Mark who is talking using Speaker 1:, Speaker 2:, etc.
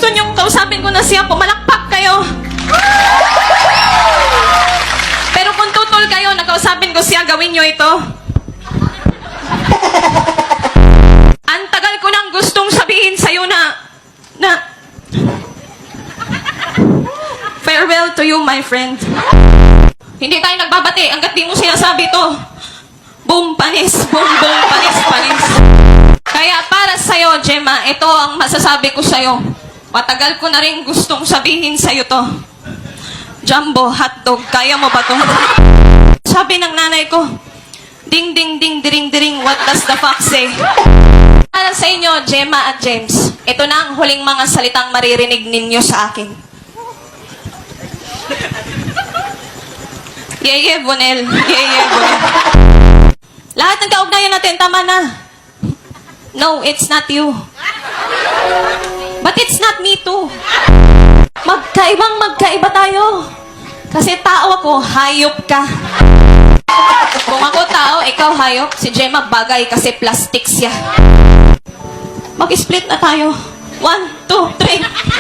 Speaker 1: gusto niyong kausapin ko na siya, pumalakpak kayo. Pero kung tutol kayo, nakausapin ko siya, gawin niyo ito. Ang tagal ko nang gustong sabihin sa'yo na farewell to you, my friend. Hindi tayo nagbabati hanggat di mo sinasabi to. Boom, panis. Boom, boom, panis, panis. Kaya para sa'yo, Gemma, ito ang masasabi ko sa'yo. Matagal ko na rin gustong sabihin sa'yo to. Jumbo, hotdog, kaya mo ba to? Sabi ng nanay ko, ding, ding, ding, diring, diring, what does the fox say? Para sa inyo, Gemma at James, ito na ang huling mga salitang maririnig ninyo sa akin. Yeye, Bonel. Yeye, Bonel. Lahat ng kaugnayan natin, tama na. No, it's not you. But it's not me too. Magkaiba tayo. Kasi tao ako, hayop ka. Kung ako tao, ikaw hayop. Si Gemma bagay kasi plastic siya. Mag-split na tayo. 1, 2, 3.